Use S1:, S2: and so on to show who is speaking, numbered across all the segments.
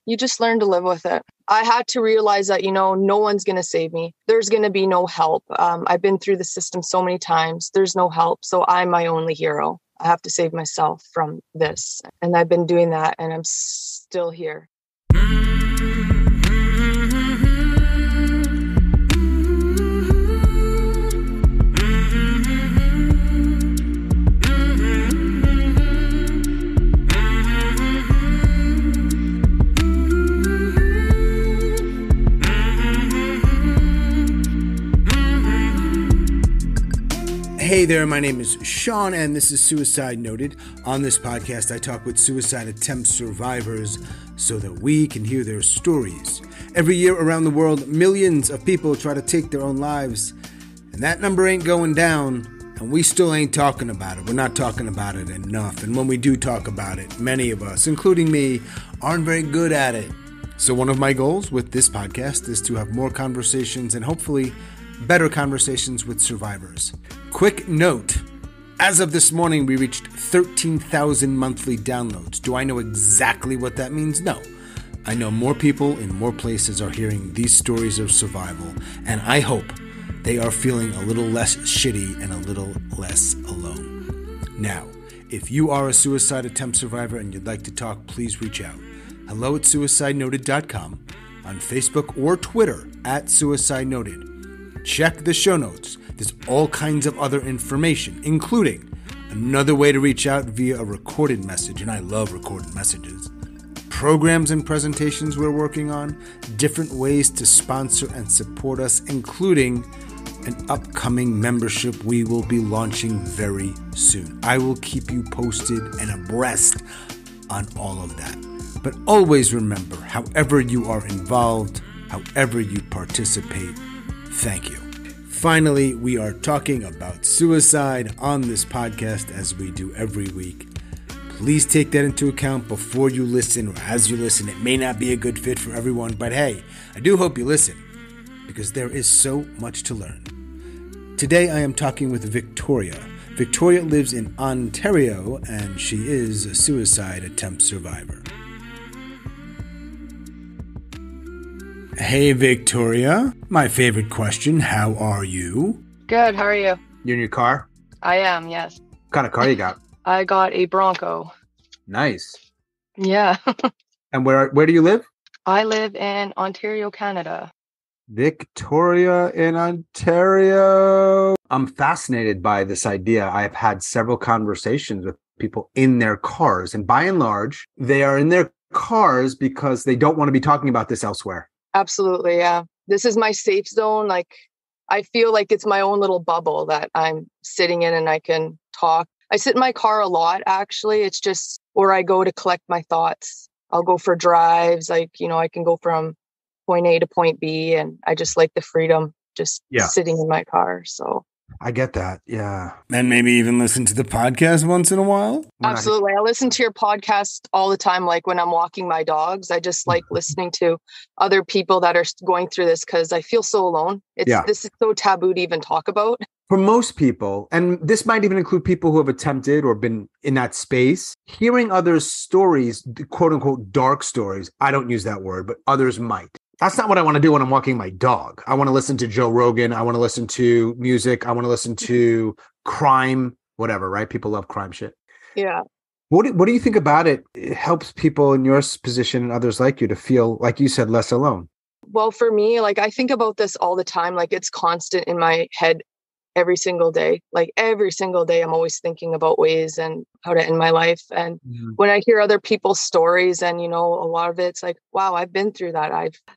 S1: you just learn to live with it. I had to realize that, no one's going to save me. There's going to be no help. I've been through the system so many times. There's no help. So I'm my only hero. I have to save myself from this. And I've been doing that, and I'm still here.
S2: Hey there, my name is Sean, and this is Suicide Noted. On this podcast, I talk with suicide attempt survivors so that we can hear their stories. Every year around the world, millions of people try to take their own lives, and that number ain't going down, and we still ain't talking about it. We're not talking about it enough, and when we do talk about it, many of us, including me, aren't very good at it. So one of my goals with this podcast is to have more conversations and hopefully better conversations with survivors. Quick note, as of this morning, we reached 13,000 monthly downloads. Do I know exactly what that means? No. I know more people in more places are hearing these stories of survival, and I hope they are feeling a little less shitty and a little less alone. Now, if you are a suicide attempt survivor and you'd like to talk, please reach out. hello@suicidenoted.com, on Facebook or Twitter @suicidenoted. Check the show notes. There's all kinds of other information, including another way to reach out via a recorded message, and I love recorded messages, programs and presentations we're working on, different ways to sponsor and support us, including an upcoming membership we will be launching very soon. I will keep you posted and abreast on all of that. But always remember, however you are involved, however you participate, thank you. Finally, we are talking about suicide on this podcast as we do every week. Please take that into account before you listen or as you listen. It may not be a good fit for everyone, but hey, I do hope you listen because there is so much to learn. Today I am talking with Victoria. Victoria lives in Ontario and she is a suicide attempt survivor. Hey, Victoria. My favorite question, how are you?
S1: Good. How are you?
S2: You in your car?
S1: I am, yes.
S2: What kind of car you got?
S1: I got a Bronco.
S2: Nice.
S1: Yeah.
S2: And where do you live?
S1: I live in Ontario, Canada.
S2: Victoria in Ontario. I'm fascinated by this idea. I've had several conversations with people in their cars, and by and large, they are in their cars because they don't want to be talking about this elsewhere.
S1: Absolutely, yeah. This is my safe zone. Like, I feel like it's my own little bubble that I'm sitting in and I can talk. I sit in my car a lot, actually. It's just where I go to collect my thoughts. I'll go for drives. I can go from point A to point B, and I just like the freedom just sitting in my car. So
S2: I get that. Yeah. And maybe even listen to the podcast once in a while.
S1: Absolutely. I listen to your podcast all the time. Like when I'm walking my dogs, I just like listening to other people that are going through this because I feel so alone. This is so taboo to even talk about.
S2: For most people, and this might even include people who have attempted or been in that space, hearing others' stories, quote unquote, dark stories. I don't use that word, but others might. That's not what I want to do when I'm walking my dog. I want to listen to Joe Rogan. I want to listen to music. I want to listen to crime, whatever, right? People love crime shit.
S1: Yeah.
S2: What do you think about it? It helps people in your position and others like you to feel, like you said, less alone.
S1: Well, for me, like I think about this all the time. Like it's constant in my head every single day. Like every single day, I'm always thinking about ways and how to end my life. And when I hear other people's stories and, a lot of it's like, wow, I've been through that.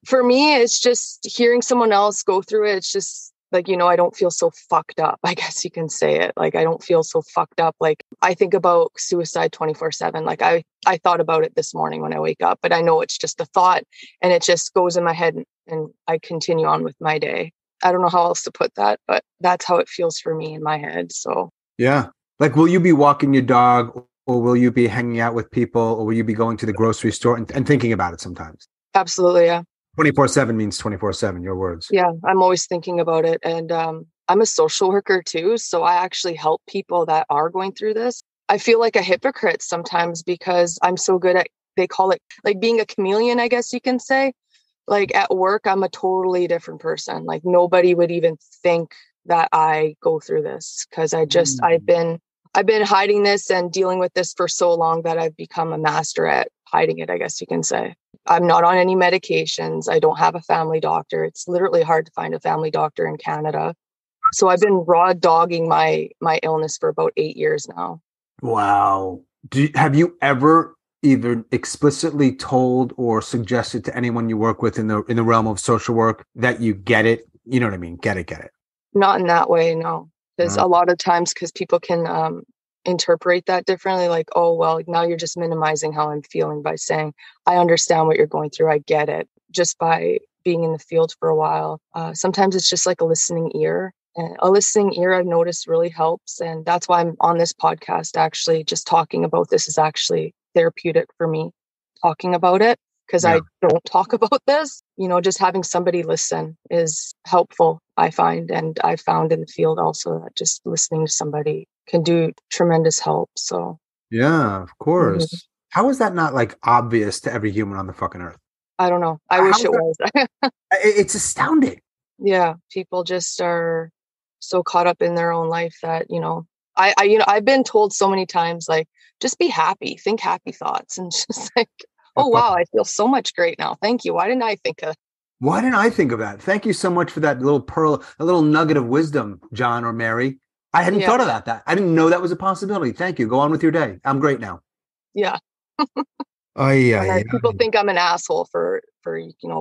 S1: For me, it's just hearing someone else go through it. It's just like, I don't feel so fucked up. I guess you can say it. Like, I don't feel so fucked up. Like I think about suicide 24/7. Like I thought about it this morning when I wake up, but I know it's just a thought and it just goes in my head and I continue on with my day. I don't know how else to put that, but that's how it feels for me in my head. So,
S2: yeah. Like, will you be walking your dog or will you be hanging out with people or will you be going to the grocery store and thinking about it sometimes?
S1: Absolutely. Yeah.
S2: 24/7 means 24/7, your words.
S1: Yeah. I'm always thinking about it. And I'm a social worker too. So I actually help people that are going through this. I feel like a hypocrite sometimes because I'm so good at they call it like being a chameleon, I guess you can say. Like at work, I'm a totally different person. Like nobody would even think that I go through this because I've been hiding this and dealing with this for so long that I've become a master at hiding it, I guess you can say. I'm not on any medications. I don't have a family doctor. It's literally hard to find a family doctor in Canada. So I've been raw dogging my illness for about 8 years now.
S2: Wow. Have you ever either explicitly told or suggested to anyone you work with in the realm of social work that you get it? You know what I mean? Get it.
S1: Not in that way, no. Because a lot of times, because people can interpret that differently, like, oh, well, now you're just minimizing how I'm feeling by saying, I understand what you're going through. I get it. Just by being in the field for a while. Sometimes it's just like a listening ear. And a listening ear, I've noticed, really helps. And that's why I'm on this podcast, actually, just talking about this is actually therapeutic for me, talking about it, because I don't talk about this. Just having somebody listen is helpful, I find. And I found in the field also that just listening to somebody can do tremendous help. So,
S2: yeah, of course. How is that not like obvious to every human on the fucking earth?
S1: I don't know. I wish it was.
S2: It's astounding.
S1: Yeah, people just are so caught up in their own life that, I've been told so many times, like, just be happy, think happy thoughts. And just like, oh, wow, I feel so much great now. Thank you. Why didn't I think of
S2: that? Thank you so much for that little pearl, a little nugget of wisdom, John or Mary. I hadn't thought about that. I didn't know that was a possibility. Thank you. Go on with your day. I'm great now.
S1: Yeah. People think I'm an asshole for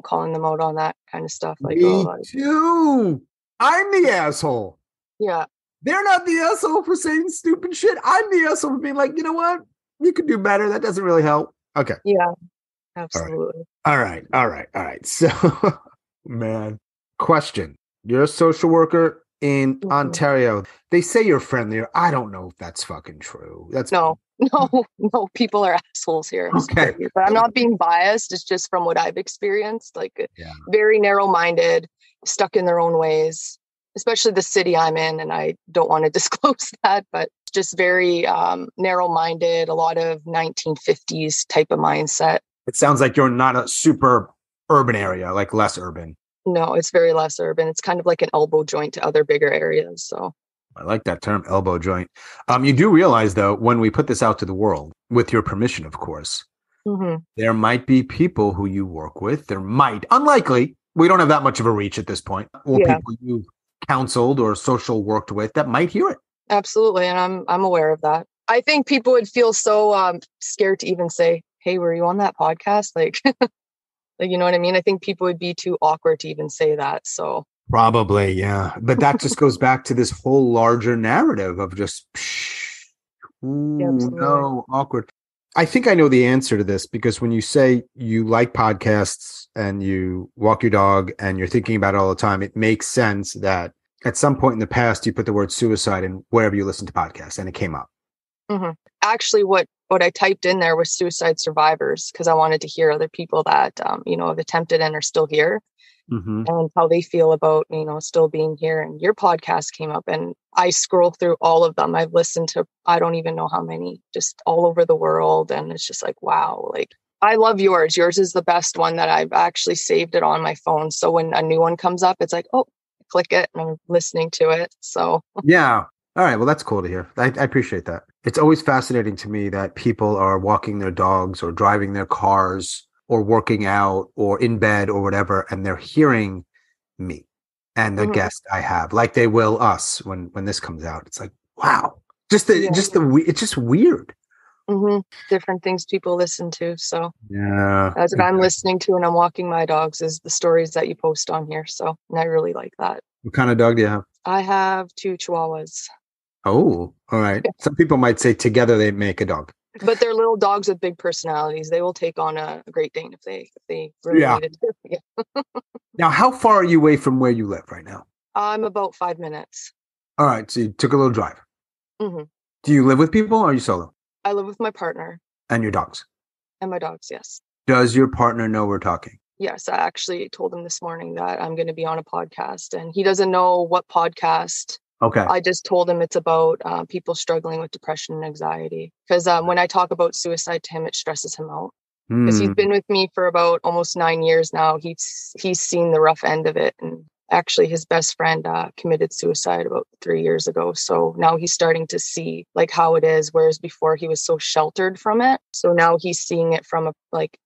S1: calling them out on that kind of stuff. Like,
S2: me too. I'm the asshole.
S1: Yeah.
S2: They're not the asshole for saying stupid shit. I'm the asshole for being like, you know what? You could do better. That doesn't really help. Okay.
S1: Yeah, absolutely.
S2: All right. So, man, question. You're a social worker in Ontario. They say you're friendlier. I don't know if that's fucking true. That's
S1: No, people are assholes here.
S2: Okay.
S1: But I'm not being biased. It's just from what I've experienced, like very narrow-minded, stuck in their own ways, especially the city I'm in. And I don't want to disclose that, but just very narrow-minded, a lot of 1950s type of mindset.
S2: It sounds like you're not a super urban area, like less urban.
S1: No, it's very less urban. It's kind of like an elbow joint to other bigger areas. So
S2: I like that term, elbow joint. You do realize, though, when we put this out to the world, with your permission, of course, there might be people who you work with. There might, unlikely, we don't have that much of a reach at this point, or people you've counseled or social worked with that might hear it.
S1: Absolutely. And I'm aware of that. I think people would feel so scared to even say, hey, were you on that podcast? Like, like, you know what I mean? I think people would be too awkward to even say that. So
S2: probably, yeah. But that just goes back to this whole larger narrative of just, no, awkward. I think I know the answer to this, because when you say you like podcasts and you walk your dog and you're thinking about it all the time, it makes sense that at some point in the past, you put the word suicide in wherever you listen to podcasts and it came up.
S1: Actually, what I typed in there was suicide survivors, because I wanted to hear other people that, have attempted and are still here and how they feel about, still being here. And your podcast came up and I scroll through all of them. I've listened to, I don't even know how many, just all over the world. And it's just like, wow, like I love yours. Yours is the best one that I've actually saved it on my phone. So when a new one comes up, it's like, oh, click it and I'm listening to it. So
S2: yeah. All right. Well, that's cool to hear. I appreciate that. It's always fascinating to me that people are walking their dogs or driving their cars or working out or in bed or whatever, and they're hearing me and the guest I have, like they will us when this comes out. It's like, wow, it's just weird.
S1: Different things people listen to. So
S2: yeah,
S1: that's what I'm listening to when I'm walking my dogs is the stories that you post on here. So, and I really like that.
S2: What kind of dog do you have?
S1: I have 2 Chihuahuas.
S2: Oh, all right. Some people might say together they make a dog.
S1: But they're little dogs with big personalities. They will take on a Great Dane if they really needed to. Yeah.
S2: Now, how far are you away from where you live right now?
S1: I'm about 5 minutes.
S2: All right. So you took a little drive.
S1: Do
S2: you live with people or are you solo?
S1: I live with my partner.
S2: And your dogs? And
S1: my dogs, yes.
S2: Does your partner know we're talking?
S1: Yes, I actually told him this morning that I'm going to be on a podcast, and he doesn't know what podcast.
S2: Okay.
S1: I just told him it's about people struggling with depression and anxiety, because when I talk about suicide to him, it stresses him out. because he's been with me for about almost 9 years now. He's seen the rough end of it. And actually his best friend committed suicide about 3 years ago. So now he's starting to see like how it is, whereas before he was so sheltered from it. So now he's seeing it from a like,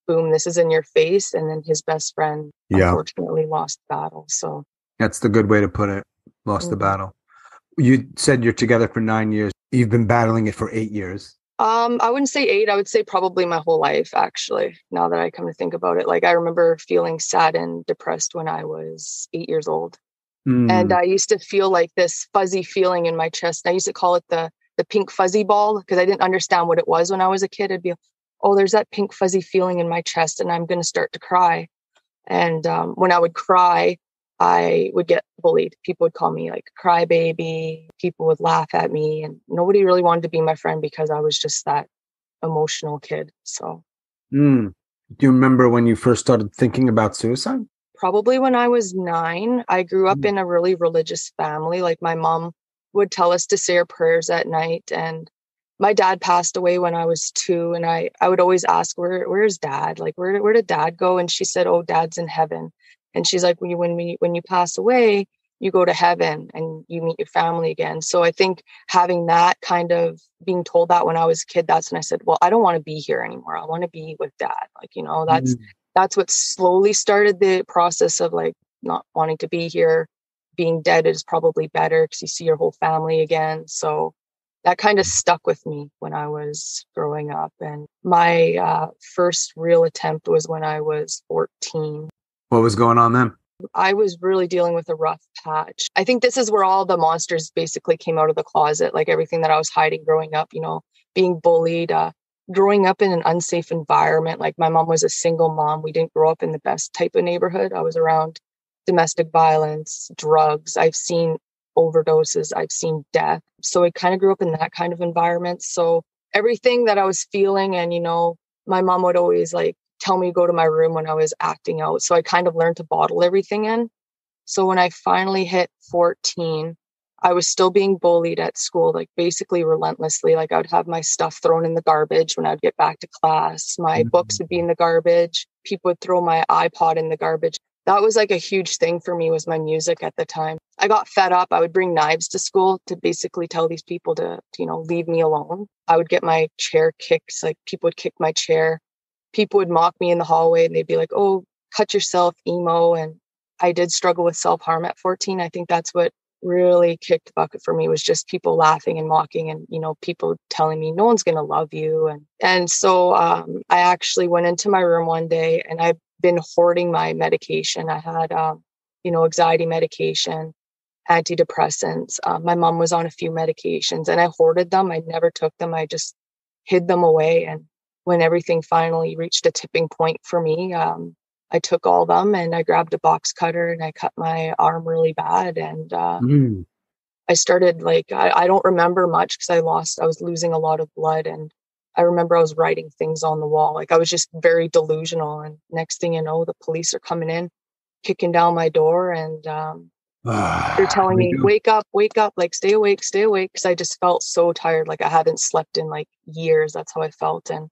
S1: boom, this is in your face. And then his best friend unfortunately lost the battle. So
S2: that's the good way to put it. Lost the battle. You said you're together for 9 years. You've been battling it for 8 years.
S1: I wouldn't say 8. I would say probably my whole life, actually, now that I come to think about it. Like, I remember feeling sad and depressed when I was 8 years old. And I used to feel like this fuzzy feeling in my chest. I used to call it the pink fuzzy ball because I didn't understand what it was when I was a kid. It'd be, oh, there's that pink fuzzy feeling in my chest and I'm going to start to cry. And when I would cry, I would get bullied. People would call me like cry baby. People would laugh at me and nobody really wanted to be my friend because I was just that emotional kid. So.
S2: Do you remember when you first started thinking about suicide?
S1: Probably when I was 9. I grew up in a really religious family. Like my mom would tell us to say our prayers at night. And my dad passed away when I was 2. And I would always ask, where's dad? Like, where did dad go? And she said, oh, dad's in heaven. And she's like, when you pass away, you go to heaven and you meet your family again. So I think having that kind of being told that when I was a kid, that's when I said, well, I don't want to be here anymore. I want to be with dad. Like, that's what slowly started the process of like not wanting to be here. Being dead is probably better because you see your whole family again. So that kind of stuck with me when I was growing up. And my first real attempt was when I was 14.
S2: What was going on then?
S1: I was really dealing with a rough patch. I think this is where all the monsters basically came out of the closet, like everything that I was hiding growing up, being bullied, growing up in an unsafe environment. Like my mom was a single mom. We didn't grow up in the best type of neighborhood. I was around domestic violence, drugs. I've seen overdoses. I've seen death. So I kind of grew up in that kind of environment. So everything that I was feeling and, my mom would always like tell me to go to my room when I was acting out. So I kind of learned to bottle everything in. So when I finally hit 14, I was still being bullied at school, like basically relentlessly. Like I would have my stuff thrown in the garbage when I'd get back to class. My books would be in the garbage. People would throw my iPod in the garbage. That was like a huge thing for me, was my music at the time. I got fed up. I would bring knives to school to basically tell these people to, leave me alone. I would get my chair kicked. Like people would kick my chair. People would mock me in the hallway and they'd be like, oh, cut yourself, emo. And I did struggle with self-harm at 14. I think that's what really kicked the bucket for me, was just people laughing and mocking and, people telling me no one's going to love you. And so I actually went into my room one day and I've been hoarding my medication. I had, anxiety medication, antidepressants. My mom was on a few medications and I hoarded them. I never took them. I just hid them away. And when everything finally reached a tipping point for me, I took all of them and I grabbed a box cutter and I cut my arm really bad. And I started I don't remember much because I was losing a lot of blood. And I remember I was writing things on the wall. Like I was just very delusional. And next thing you know, the police are coming in, kicking down my door. And they're telling me, wake up, like stay awake. Because I just felt so tired. Like I hadn't slept in like years. That's how I felt. And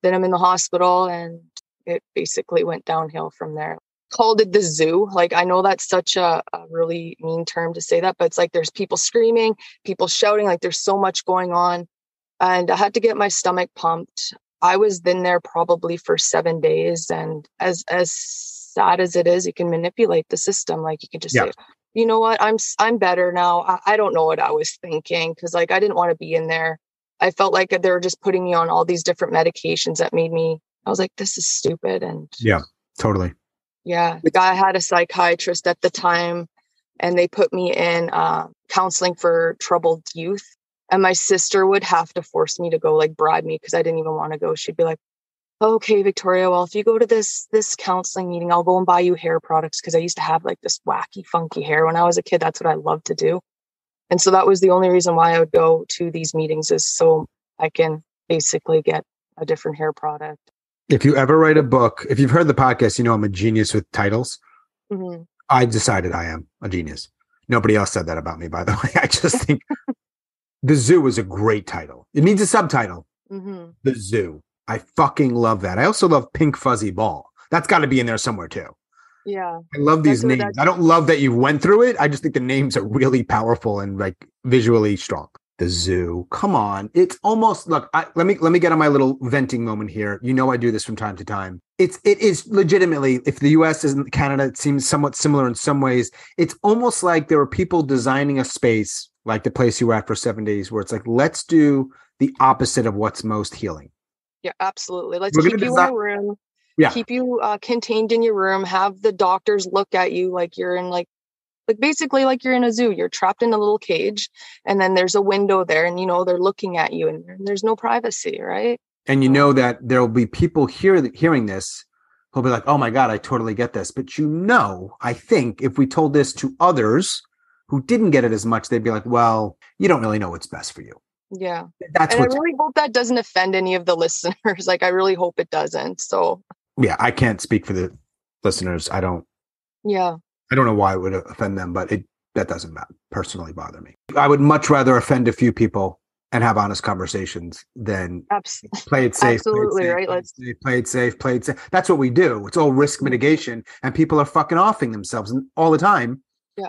S1: then I'm in the hospital and it basically went downhill from there. Called it the zoo. Like, I know that's such a really mean term to say that, but it's like there's people screaming, people shouting, like there's so much going on. And I had to get my stomach pumped. I was in there probably for 7 days. And as sad as it is, you can manipulate the system. Like you can just say, you know what, I'm better now. I don't know what I was thinking because like I didn't want to be in there. I felt like they were just putting me on all these different medications that made me, I was like, this is stupid. And
S2: yeah, totally.
S1: Yeah. The guy had a psychiatrist at the time and they put me in counseling for troubled youth. And my sister would have to force me to go, like bribe me because I didn't even want to go. She'd be like, okay, Victoria, well, if you go to this counseling meeting, I'll go and buy you hair products. Because I used to have like this wacky, funky hair when I was a kid. That's what I loved to do. And so that was the only reason why I would go to these meetings, is so I can basically get a different hair product.
S2: If you ever write a book, if you've heard the podcast, I'm a genius with titles. Mm-hmm. I decided I am a genius. Nobody else said that about me, by the way. I just think The Zoo is a great title. It needs a subtitle. Mm-hmm. The Zoo. I fucking love that. I also love Pink Fuzzy Ball. That's got to be in there somewhere too.
S1: Yeah.
S2: I love these names. I don't love that you went through it. I just think the names are really powerful and like visually strong. The zoo. Come on. It's almost look, let me get on my little venting moment here. You know I do this from time to time. It is legitimately, if the US isn't Canada, it seems somewhat similar in some ways. It's almost like there were people designing a space like the place you were at for 7 days where it's like, let's do the opposite of what's most healing.
S1: Yeah, absolutely. Let's keep you in a room. Yeah. Keep you contained in your room. Have the doctors look at you like you're in like basically like you're in a zoo. You're trapped in a little cage, and then there's a window there, and they're looking at you, and there's no privacy, right?
S2: And you know that there will be people hearing this who'll be like, "Oh my God, I totally get this." But I think if we told this to others who didn't get it as much, they'd be like, "Well, you don't really know what's best for you."
S1: Yeah, I really hope that doesn't offend any of the listeners. Like, I really hope it doesn't. So
S2: yeah, I can't speak for the listeners. I don't.
S1: Yeah.
S2: I don't know why it would offend them, but that doesn't personally bother me. I would much rather offend a few people and have honest conversations than play it safe.
S1: Absolutely, right?
S2: Play it safe. That's what we do. It's all risk mitigation, and people are fucking offing themselves all the time.
S1: Yeah.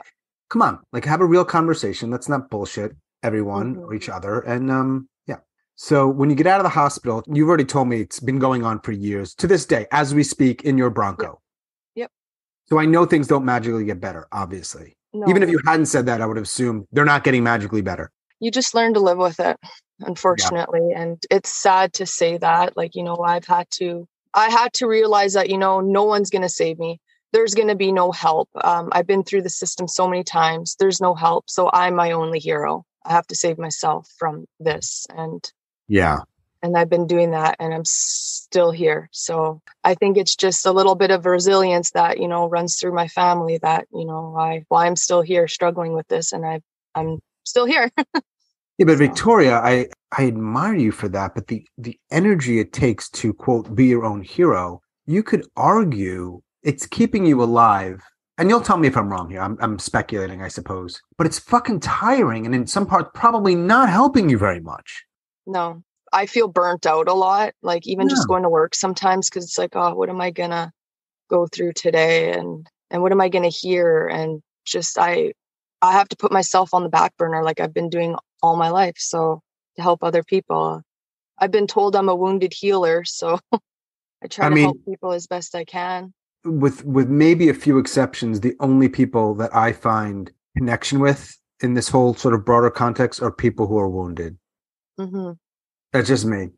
S2: Come on, like have a real conversation. Let's not bullshit everyone or each other. And yeah. So when you get out of the hospital, you've already told me it's been going on for years to this day, as we speak, in your Bronco.
S1: Yep.
S2: So I know things don't magically get better, obviously. No. Even if you hadn't said that, I would assume they're not getting magically better.
S1: You just learn to live with it, unfortunately. Yeah. And it's sad to say that, like, I had to realize that, no one's going to save me. There's going to be no help. I've been through the system so many times. There's no help. So I'm my only hero. I have to save myself from this. And
S2: yeah.
S1: And I've been doing that, and I'm still here. So I think it's just a little bit of resilience that, runs through my family that, why I'm still here struggling with this, and I'm still here.
S2: Yeah, but Victoria, I admire you for that. But the energy it takes to, quote, be your own hero, you could argue it's keeping you alive. And you'll tell me if I'm wrong here. I'm speculating, I suppose. But it's fucking tiring, and in some parts, probably not helping you very much.
S1: No. I feel burnt out a lot, like even just going to work sometimes, because it's like, oh, what am I going to go through today? And what am I going to hear? And just, I have to put myself on the back burner like I've been doing all my life. So to help other people, I've been told I'm a wounded healer. So I try to help people as best I can.
S2: With maybe a few exceptions, the only people that I find connection with in this whole sort of broader context are people who are wounded.
S1: Mm-hmm.
S2: That's just me.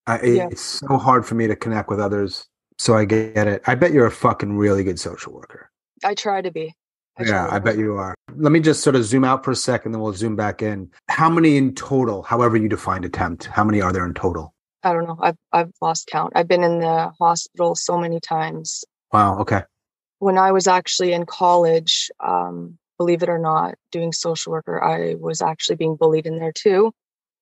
S2: It's so hard for me to connect with others. So I get it. I bet you're a fucking really good social worker.
S1: I try to be.
S2: I bet you are. Let me just sort of zoom out for a second, then we'll zoom back in. How many in total, however you defined attempt, how many are there in total?
S1: I don't know. I've lost count. I've been in the hospital so many times.
S2: Wow. Okay.
S1: When I was actually in college, believe it or not, doing social worker, I was actually being bullied in there too.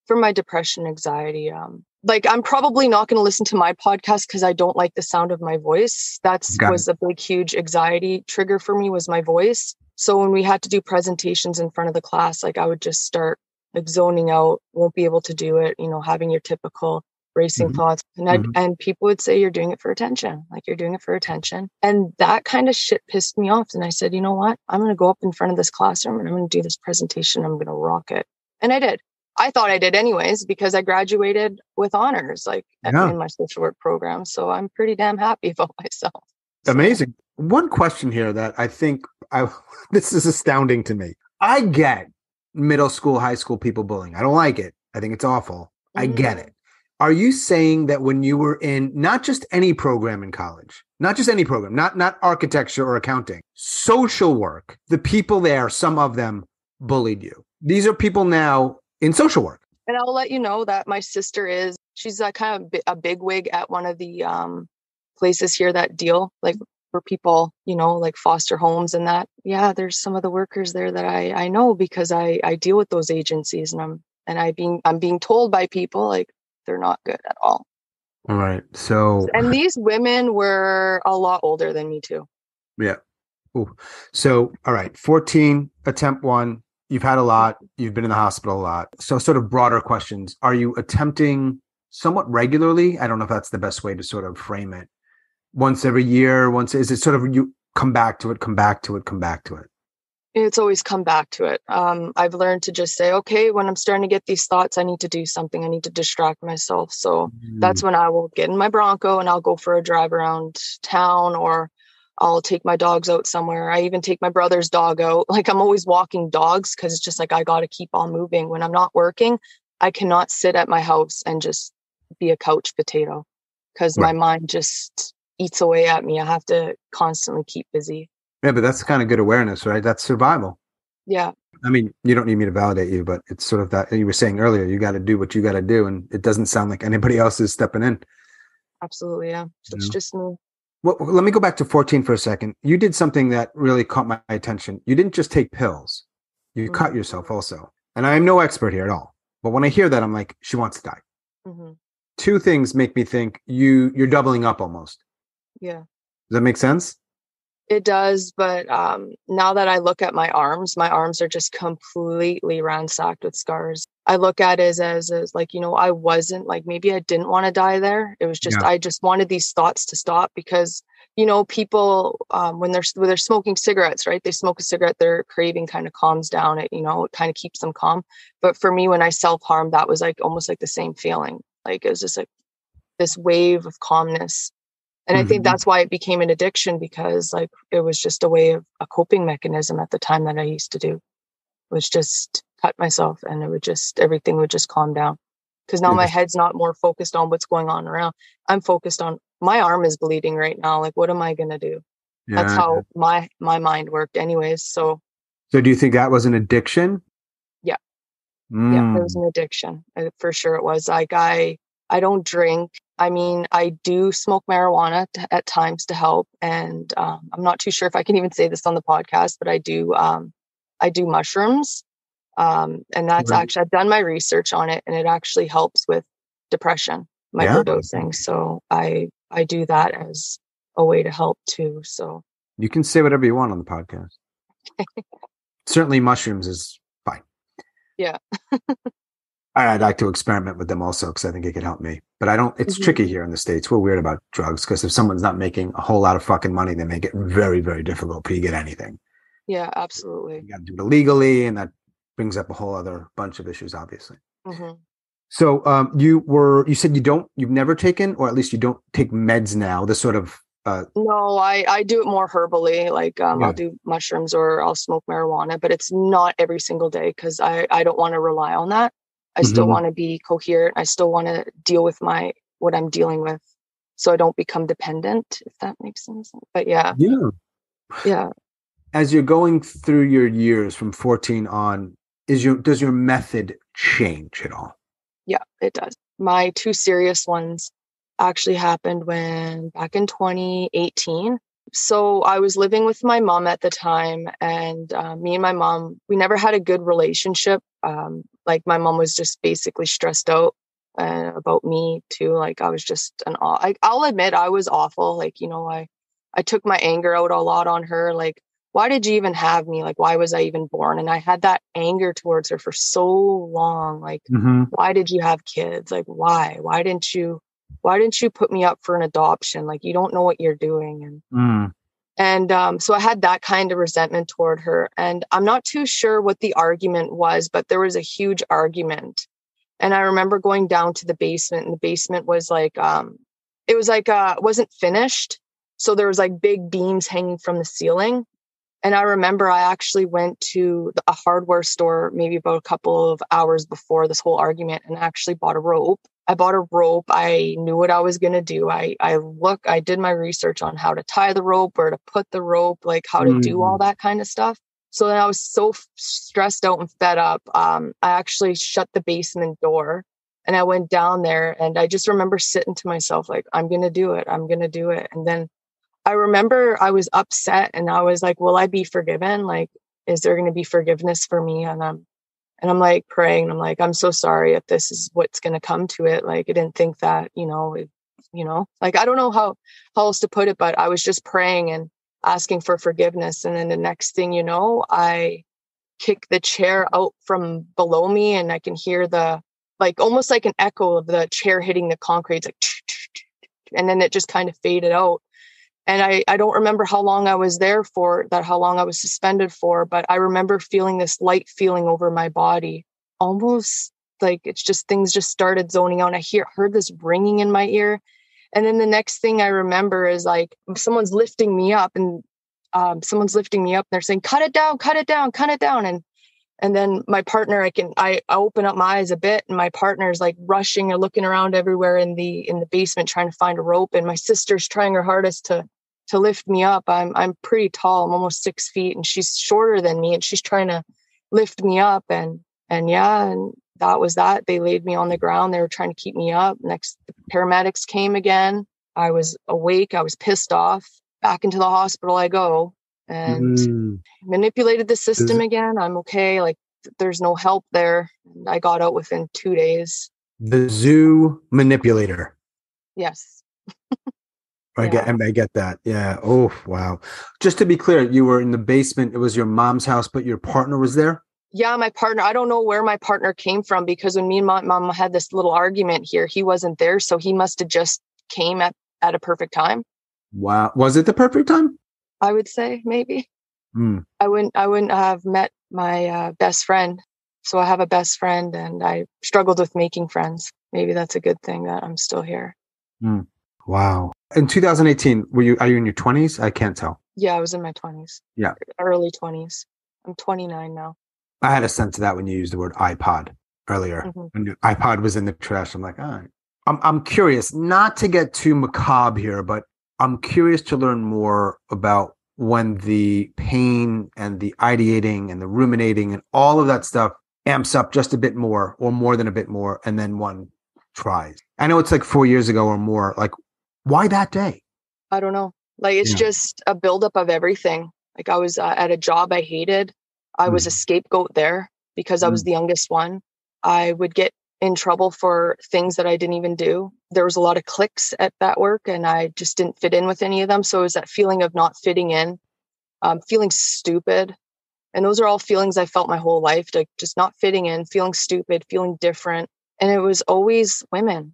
S1: For my depression, anxiety, I'm probably not going to listen to my podcast because I don't like the sound of my voice. Was a big, huge anxiety trigger for me, was my voice. So when we had to do presentations in front of the class, I would just start zoning out, won't be able to do it, having your typical racing thoughts. And people would say, you're doing it for attention. Like, you're doing it for attention. And that kind of shit pissed me off. And I said, you know what? I'm going to go up in front of this classroom and I'm going to do this presentation. I'm going to rock it. And I did. I thought I did anyways, because I graduated with honors, in my social work program. So I'm pretty damn happy about myself.
S2: Amazing. One question here that I think this is astounding to me. I get middle school, high school people bullying. I don't like it. I think it's awful. I get it. Are you saying that when you were in not just any program in college, not just any program, not architecture or accounting, social work, the people there, some of them bullied you? These are people now in social work.
S1: And I'll let you know that my sister she's kind of a bigwig at one of the places here that deal for people, like foster homes and that. Yeah, there's some of the workers there that I know because I deal with those agencies, and I'm being told by people they're not good at all.
S2: All right. So
S1: and these women were a lot older than me too.
S2: Yeah. Ooh. So all right, 14, attempt 1. You've had a lot. You've been in the hospital a lot. So sort of broader questions. Are you attempting somewhat regularly? I don't know if that's the best way to sort of frame it. Once every year, is it sort of you come back to it, come back to it, come back to it?
S1: It's always come back to it. I've learned to just say, okay, when I'm starting to get these thoughts, I need to do something. I need to distract myself. So that's when I will get in my Bronco and I'll go for a drive around town, or I'll take my dogs out somewhere. I even take my brother's dog out. Like, I'm always walking dogs because it's just like, I got to keep on moving. When I'm not working, I cannot sit at my house and just be a couch potato because my mind just eats away at me. I have to constantly keep busy.
S2: Yeah, but that's kind of good awareness, right? That's survival.
S1: Yeah.
S2: I mean, you don't need me to validate you, but it's sort of that you were saying earlier, you got to do what you got to do. And it doesn't sound like anybody else is stepping in.
S1: Absolutely. Yeah. It's just me.
S2: Well, let me go back to 14 for a second. You did something that really caught my attention. You didn't just take pills. You cut yourself also. And I am no expert here at all. But when I hear that, I'm like, she wants to die. Two things make me think you're doubling up almost.
S1: Yeah.
S2: Does that make sense?
S1: It does, but now that I look at my arms are just completely ransacked with scars. I look at it as like, I wasn't like, maybe I didn't want to die there. It was just, I just wanted these thoughts to stop because, people, when they're smoking cigarettes, right? They smoke a cigarette, their craving kind of calms down. It kind of keeps them calm. But for me, when I self-harmed, that was like almost like the same feeling. Like, it was just like this wave of calmness. And I think that's why it became an addiction, because like it was just a way of a coping mechanism at the time that I used to do, was just cut myself, and everything would just calm down. Because now my head's not more focused on what's going on around. I'm focused on my arm is bleeding right now. Like, what am I going to do? Yeah, that's how my mind worked anyways. So
S2: do you think that was an addiction?
S1: Yeah. Yeah, it was an addiction. For sure it was. Like, I don't drink. I mean, I do smoke marijuana at times to help. And I'm not too sure if I can even say this on the podcast, but I do mushrooms. And that's actually, I've done my research on it, and it actually helps with depression, microdosing. So I do that as a way to help too. So
S2: you can say whatever you want on the podcast. Certainly mushrooms is fine.
S1: Yeah.
S2: I'd like to experiment with them also, because I think it could help me. But it's tricky here in the States. We're weird about drugs, because if someone's not making a whole lot of fucking money, they make it very, very difficult for you to get anything.
S1: Yeah, absolutely.
S2: You got to do it illegally, and that brings up a whole other bunch of issues, obviously. So you said you've never taken, or at least you don't take meds now, this sort of...
S1: No, I do it more herbally. Like I'll do mushrooms or I'll smoke marijuana, but it's not every single day, because I don't want to rely on that. I still want to be coherent. I still want to deal with what I'm dealing with, so I don't become dependent, if that makes sense. But yeah. As
S2: you're going through your years from 14 on, does your method change at all?
S1: Yeah, it does. My two serious ones actually happened back in 2018. So I was living with my mom at the time, and me and my mom, we never had a good relationship. Like, my mom was just basically stressed out about me too. Like, I was just I'll admit I was awful. Like, I took my anger out a lot on her. Like, why did you even have me? Like, why was I even born? And I had that anger towards her for so long. Like, why did you have kids? Like, why didn't you put me up for an adoption? Like, you don't know what you're doing. And so I had that kind of resentment toward her. And I'm not too sure what the argument was, but there was a huge argument. And I remember going down to the basement, and the basement was like, it wasn't finished. So there was like big beams hanging from the ceiling. And I remember I actually went to a hardware store maybe about a couple of hours before this whole argument, and actually bought a rope. I bought a rope. I knew what I was going to do. I did my research on how to tie the rope, where to put the rope, like how to do all that kind of stuff. So then I was so stressed out and fed up. I actually shut the basement door, and I went down there, and I just remember sitting to myself, like, I'm going to do it. I'm going to do it. And then I remember I was upset, and I was like, will I be forgiven? Like, is there going to be forgiveness for me? And I'm like praying, and I'm like, I'm so sorry if this is what's going to come to it. Like, I didn't think that, like, I don't know how else to put it, but I was just praying and asking for forgiveness. And then the next thing you know, I kick the chair out from below me, and I can hear the like almost like an echo of the chair hitting the concrete. It's like, and then it just kind of faded out. And I don't remember how long I was there for, how long I was suspended for, but I remember feeling this light feeling over my body, almost like it's just, things just started zoning out. I heard this ringing in my ear. And then the next thing I remember is like, someone's lifting me up and they're saying, cut it down, cut it down, cut it down. And then my partner, I open up my eyes a bit, and my partner's like rushing or looking around everywhere in the basement trying to find a rope. And my sister's trying her hardest to lift me up. I'm pretty tall. I'm almost 6 feet, and she's shorter than me, and she's trying to lift me up. And that was that. They laid me on the ground. They were trying to keep me up. Next, the paramedics came again. I was awake. I was pissed off. Back into the hospital I go, and manipulated the system again. I'm okay. Like, there's no help there. I got out within 2 days.
S2: The zoo manipulator.
S1: Yes.
S2: I get that. Yeah. Oh, wow. Just to be clear, you were in the basement. It was your mom's house, but your partner was there?
S1: Yeah, my partner. I don't know where my partner came from, because when me and my mom had this little argument here, he wasn't there. So he must have just came at a perfect time.
S2: Wow. Was it the perfect time?
S1: I would say maybe. I wouldn't have met my best friend. So I have a best friend, and I struggled with making friends. Maybe that's a good thing that I'm still here.
S2: Wow. In 2018, are you in your 20s? I can't tell.
S1: Yeah, I was in my 20s.
S2: Yeah.
S1: Early 20s. I'm 29 now.
S2: I had a sense of that when you used the word iPod earlier. When the iPod was in the trash, I'm like, all right. I'm curious, not to get too macabre here, but I'm curious to learn more about when the pain and the ideating and the ruminating and all of that stuff amps up just a bit more, or more than a bit more, and then one tries. I know it's like 4 years ago or more. Like, why that day?
S1: I don't know. Like, it's just a buildup of everything. Like, I was at a job I hated. I was a scapegoat there because I was the youngest one. I would get in trouble for things that I didn't even do. There was a lot of cliques at that work, and I just didn't fit in with any of them. So it was that feeling of not fitting in, feeling stupid. And those are all feelings I felt my whole life, like just not fitting in, feeling stupid, feeling different. And it was always women.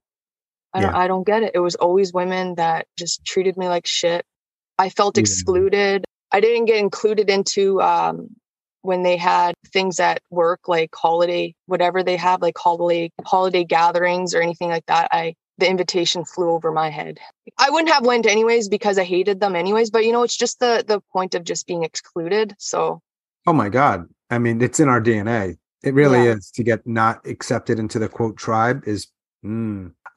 S1: I don't get it. It was always women that just treated me like shit. I felt excluded. I didn't get included into when they had things at work, like holiday, whatever they have, like holiday gatherings or anything like that. The invitation flew over my head. I wouldn't have went anyways because I hated them anyways. But it's just the point of just being excluded. So.
S2: Oh my God. I mean, it's in our DNA. It really is. To get not accepted into the quote tribe is.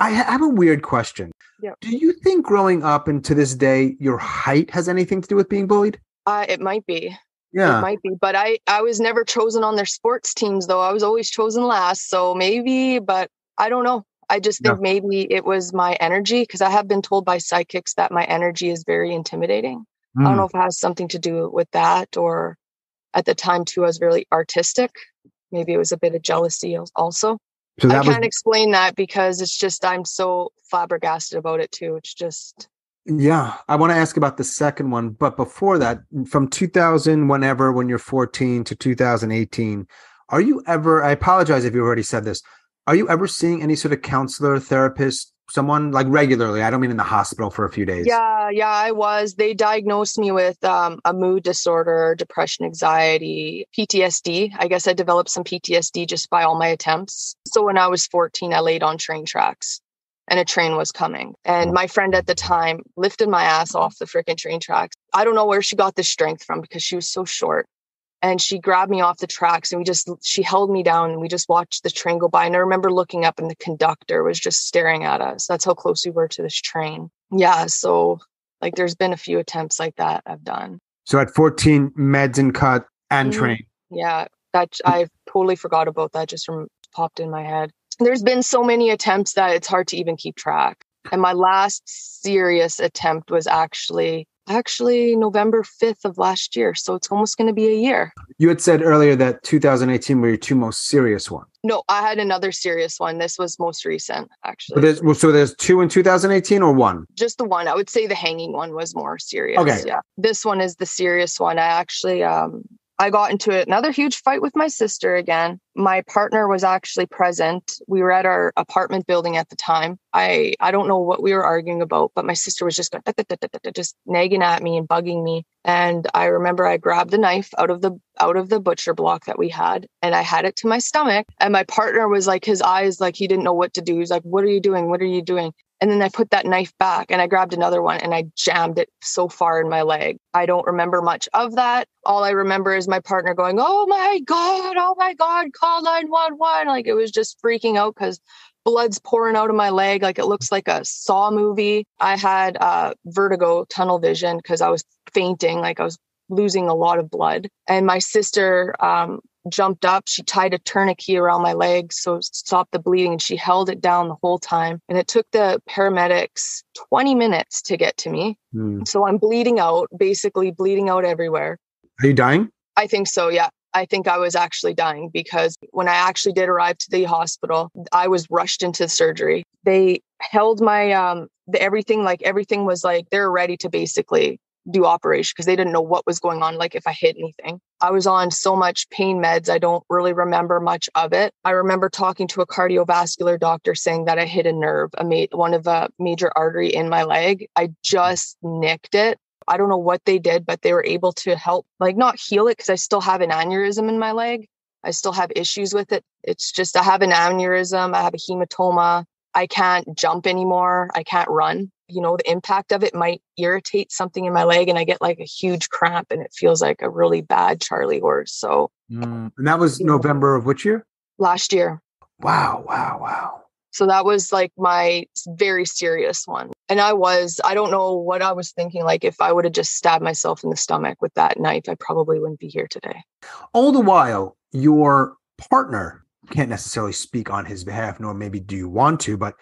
S2: I have a weird question. Yep. Do you think growing up and to this day, your height has anything to do with being bullied?
S1: It might be.
S2: Yeah.
S1: It might be. But I was never chosen on their sports teams, though. I was always chosen last. So maybe, but I don't know. I just think maybe it was my energy, because I have been told by psychics that my energy is very intimidating. I don't know if it has something to do with that, or at the time, too, I was very artistic. Maybe it was a bit of jealousy also. So I can't explain that because it's just, I'm so flabbergasted about it too. It's just.
S2: Yeah. I want to ask about the second one. But before that, from 2000, when you're 14 to 2018, are you ever, I apologize if you already said this, are you ever seeing any sort of counselor, therapist, someone like regularly? I don't mean in the hospital for a few days.
S1: Yeah, I was. They diagnosed me with a mood disorder, depression, anxiety, PTSD. I guess I developed some PTSD just by all my attempts. So when I was 14, I laid on train tracks and a train was coming. And my friend at the time lifted my ass off the freaking train tracks. I don't know where she got this strength from because she was so short. And she grabbed me off the tracks and she held me down and we just watched the train go by. And I remember looking up and the conductor was just staring at us. That's how close we were to this train. Yeah. So like there's been a few attempts like that I've done.
S2: So at 14, meds and cut and train.
S1: Yeah. That I totally forgot about that. Just popped in my head. There's been so many attempts that it's hard to even keep track. And my last serious attempt was actually November 5th of last year. So it's almost going to be a year. You
S2: had said earlier that 2018 were your two most serious ones.
S1: No, I had another serious one. This was most recent, actually.
S2: So there's two in 2018 or one?
S1: Just the one. I would say the hanging one was more serious.
S2: Okay.
S1: Yeah. This one is the serious one. I actually, I got into another huge fight with my sister again. My partner was actually present. We were at our apartment building at the time. I don't know what we were arguing about, but my sister was just going, just nagging at me and bugging me. And I remember I grabbed a knife out of the butcher block that we had, and I had it to my stomach. And my partner was like, his eyes, like he didn't know what to do. He's like, "What are you doing? What are you doing?" And then I put that knife back and I grabbed another one and I jammed it so far in my leg. I don't remember much of that. All I remember is my partner going, oh my God, call 911. Like it was just freaking out because blood's pouring out of my leg. Like it looks like a Saw movie. I had vertigo, tunnel vision, because I was fainting. Like I was losing a lot of blood. And my sister jumped up. She tied a tourniquet around my leg so it stopped the bleeding, and she held it down the whole time. And it took the paramedics 20 minutes to get to me. So I'm bleeding out, basically bleeding out everywhere.
S2: Are you dying?
S1: I think so, yeah. I think I was actually dying because when I actually did arrive to the hospital, I was rushed into surgery. They held my everything was like they were ready to basically do operation because they didn't know what was going on, like if I hit anything. I was on so much pain meds, I don't really remember much of it. I remember talking to a cardiovascular doctor saying that I hit a nerve, one of a major artery in my leg. I just nicked it. I don't know what they did, but they were able to help, like not heal it because I still have an aneurysm in my leg. I still have issues with it. It's just I have an aneurysm, I have a hematoma. I can't jump anymore. I can't run. You know, the impact of it might irritate something in my leg and I get like a huge cramp and it feels like a really bad Charlie horse. So,
S2: and that was November of which year?
S1: Last year.
S2: Wow.
S1: So that was like my very serious one. And I don't know what I was thinking. Like if I would have just stabbed myself in the stomach with that knife, I probably wouldn't be here today.
S2: All the while, your partner can't necessarily speak on his behalf, nor maybe do you want to, but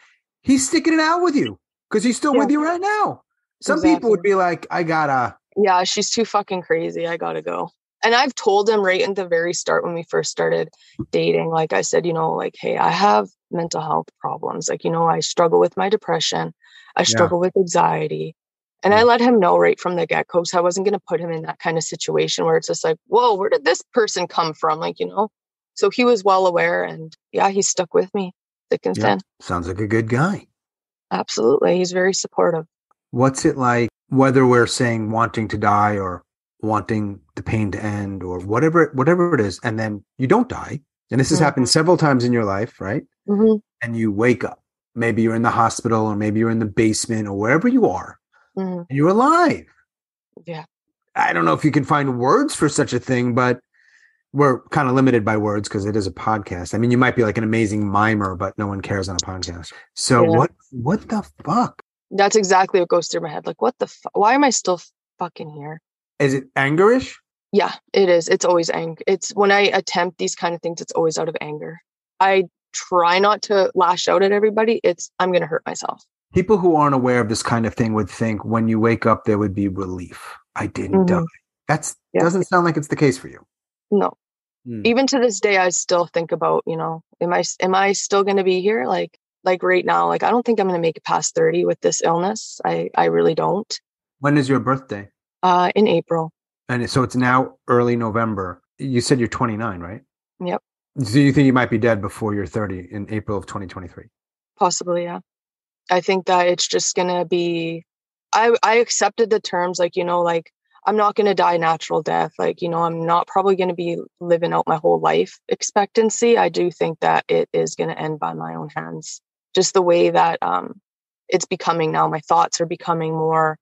S2: he's sticking it out with you because he's still with you right now. Some people would be like, yeah,
S1: she's too fucking crazy. I gotta go. And I've told him right in the very start when we first started dating, like I said, like, hey, I have mental health problems. Like, I struggle with my depression. I struggle with anxiety. And I let him know right from the get-go. So I wasn't going to put him in that kind of situation where it's just like, whoa, where did this person come from? Like, so he was well aware and he stuck with me thick and thin.
S2: Sounds like a good guy.
S1: Absolutely. He's very supportive.
S2: What's it like, whether we're saying wanting to die or wanting the pain to end or whatever it is, and then you don't die. And this has happened several times in your life, right? Mm-hmm. And you wake up. Maybe you're in the hospital or maybe you're in the basement or wherever you are. Mm-hmm. And you're alive.
S1: Yeah.
S2: I don't know if you can find words for such a thing, but we're kind of limited by words because it is a podcast. I mean, you might be like an amazing mimer, but no one cares on a podcast. So what the fuck?
S1: That's exactly what goes through my head. Like, what the fuck? Why am I still fucking here?
S2: Is it angerish?
S1: Yeah, it is. It's always anger. It's when I attempt these kind of things, it's always out of anger. I try not to lash out at everybody. I'm going to hurt myself.
S2: People who aren't aware of this kind of thing would think when you wake up, there would be relief. I didn't die. Doesn't sound like it's the case for you.
S1: No. Even to this day, I still think about, am I still going to be here? Like right now, like, I don't think I'm going to make it past 30 with this illness. I really don't.
S2: When is your birthday?
S1: In April.
S2: And so it's now early November. You said you're 29, right?
S1: Yep.
S2: So you think you might be dead before you're 30 in April of 2023?
S1: Possibly, yeah. I think that it's just going to be, I accepted the terms, like, like, I'm not going to die natural death. Like, I'm not probably going to be living out my whole life expectancy. I do think that it is going to end by my own hands. Just the way that it's becoming now. My thoughts are becoming more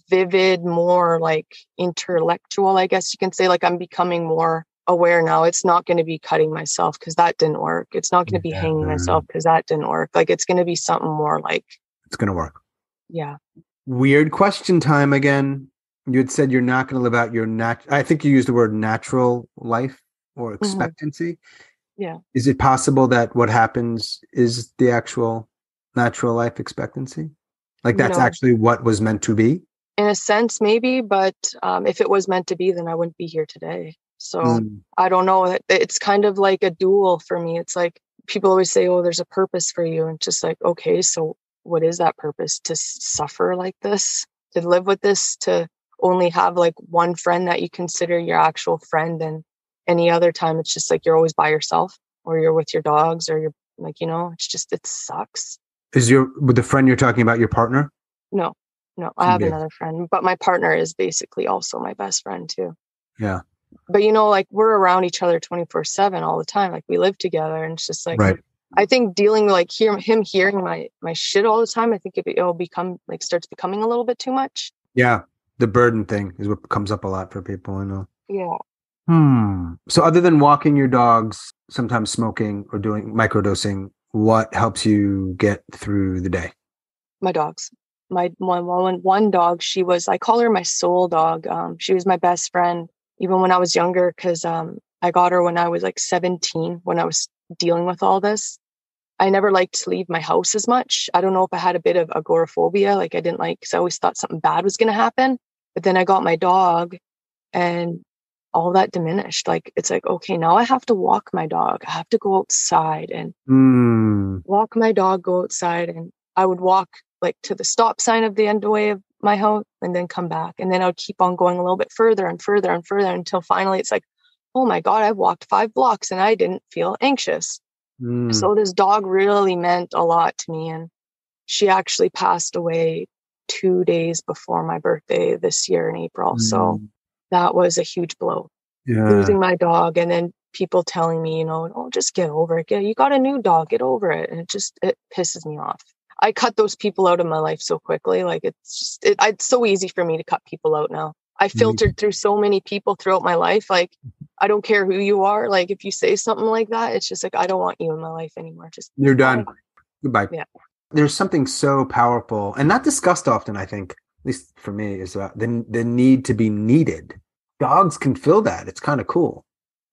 S1: vivid, more like intellectual, I guess you can say. Like I'm becoming more aware now. It's not going to be cutting myself because that didn't work. It's not going to be hanging myself because that didn't work. Like it's going to be something more like.
S2: It's going to work.
S1: Yeah.
S2: Weird question time again. You had said you're not going to live out your I think you used the word natural life or expectancy.
S1: Yeah.
S2: Is it possible that what happens is the actual natural life expectancy? Like that's actually what was meant to be?
S1: In a sense, maybe. But if it was meant to be, then I wouldn't be here today. So I don't know. It's kind of like a duel for me. It's like people always say, oh, there's a purpose for you. And just like, okay, so what is that purpose? To suffer like this? To live with this? only have like one friend that you consider your actual friend, and any other time it's just like you're always by yourself, or you're with your dogs, or you're like, it's just, it sucks.
S2: With the friend you're talking about, your partner?
S1: No, I have another friend, but my partner is basically also my best friend too.
S2: Yeah.
S1: But like we're around each other 24/7 all the time. Like we live together, and it's just like,
S2: right.
S1: I think dealing with like him hearing my shit all the time, I think it'll become like, starts becoming a little bit too much.
S2: Yeah. The burden thing is what comes up a lot for people, I know.
S1: Yeah.
S2: So other than walking your dogs, sometimes smoking or doing microdosing, what helps you get through the day?
S1: My dogs. My one dog, I call her my soul dog. She was my best friend even when I was younger, because I got her when I was like 17, when I was dealing with all this. I never liked to leave my house as much. I don't know if I had a bit of agoraphobia. Like I didn't like, because I always thought something bad was going to happen. But then I got my dog, and all that diminished. Like, it's like, okay, now I have to walk my dog. I have to go outside and walk my dog, go outside. And I would walk like to the stop sign of the end way of my house and then come back. And then I would keep on going a little bit further and further and further until finally it's like, oh my God, I've walked 5 blocks and I didn't feel anxious. So this dog really meant a lot to me. And she actually passed away 2 days before my birthday this year in April. So that was a huge blow. Yeah. Losing my dog, and then people telling me, oh, just get over it. You got a new dog, get over it. And it pisses me off. I cut those people out of my life so quickly. Like it's so easy for me to cut people out now. I filtered through so many people throughout my life. Like, I don't care who you are. Like, if you say something like that, it's just like, I don't want you in my life anymore. Just
S2: you're done. Goodbye.
S1: Yeah.
S2: There's something so powerful and not discussed often, I think, at least for me, is the need to be needed. Dogs can feel that. It's kind of cool.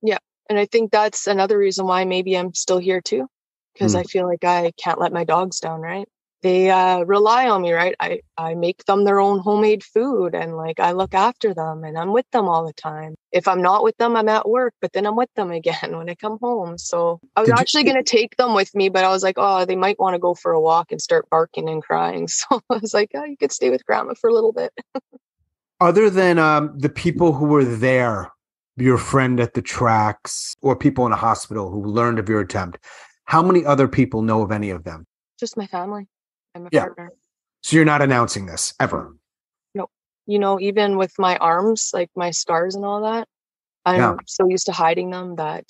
S1: Yeah. And I think that's another reason why maybe I'm still here too. Because I feel like I can't let my dogs down, right? They rely on me, right? I make them their own homemade food, and like I look after them, and I'm with them all the time. If I'm not with them, I'm at work, but then I'm with them again when I come home. So I was actually going to take them with me, but I was like, oh, they might want to go for a walk and start barking and crying. So I was like, oh, you could stay with grandma for a little bit.
S2: Other than the people who were there, your friend at the tracks, or people in a hospital who learned of your attempt, how many other people know of any of them?
S1: Just my family and my partner.
S2: So you're not announcing this ever?
S1: No. Even with my arms, like my scars and all that, I'm so used to hiding them that,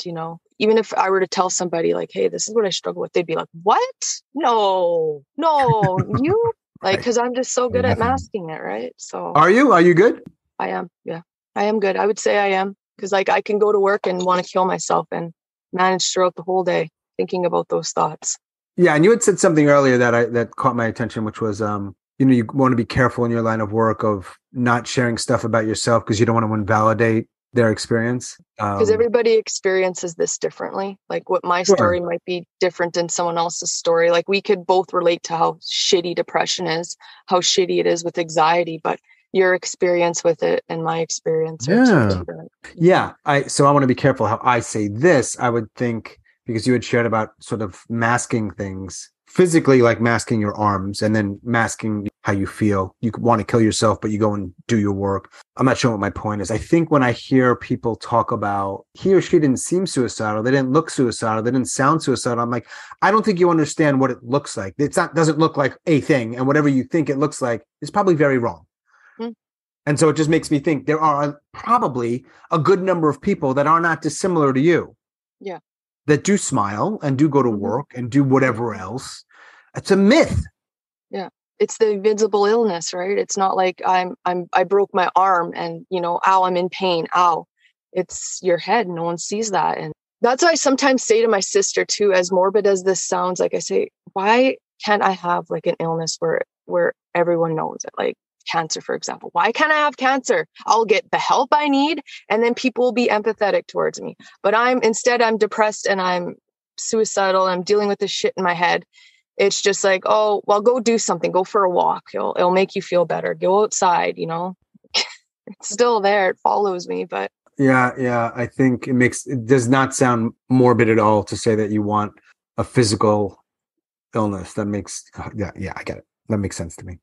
S1: even if I were to tell somebody like, hey, this is what I struggle with, they'd be like, what? No, you like, because I'm just so good at masking it. Right. So
S2: are you good?
S1: I am. Yeah, I am good. I would say I am. Because like I can go to work and want to kill myself and manage throughout the whole day thinking about those thoughts.
S2: Yeah, and you had said something earlier that caught my attention, which was, you want to be careful in your line of work of not sharing stuff about yourself because you don't want to invalidate their experience.
S1: Because everybody experiences this differently. Like what my story might be different than someone else's story. Like we could both relate to how shitty depression is, how shitty it is with anxiety, but your experience with it and my experience are different.
S2: Yeah. So I want to be careful how I say this. I would think, because you had shared about sort of masking things physically, like masking your arms and then masking how you feel. You want to kill yourself, but you go and do your work. I'm not sure what my point is. I think when I hear people talk about he or she didn't seem suicidal, they didn't look suicidal, they didn't sound suicidal, I'm like, I don't think you understand what it looks like. Doesn't look like a thing. And whatever you think it looks like is probably very wrong. And so it just makes me think there are probably a good number of people that are not dissimilar to you.
S1: Yeah.
S2: That do smile and do go to work and do whatever else. It's a myth.
S1: Yeah. It's the invisible illness, right? It's not like I broke my arm and, ow, I'm in pain. Ow. It's your head. No one sees that. And that's why I sometimes say to my sister too, as morbid as this sounds, like I say, why can't I have like an illness where everyone knows it? Like cancer, for example. Why can't I have cancer? I'll get the help I need and then people will be empathetic towards me. But I'm depressed and I'm suicidal. I'm dealing with this shit in my head. It's just like, oh, well, go do something. Go for a walk. It'll make you feel better. Go outside, It's still there. It follows me, but.
S2: Yeah. I think it does not sound morbid at all to say that you want a physical illness. That makes, I get it. That makes sense to me.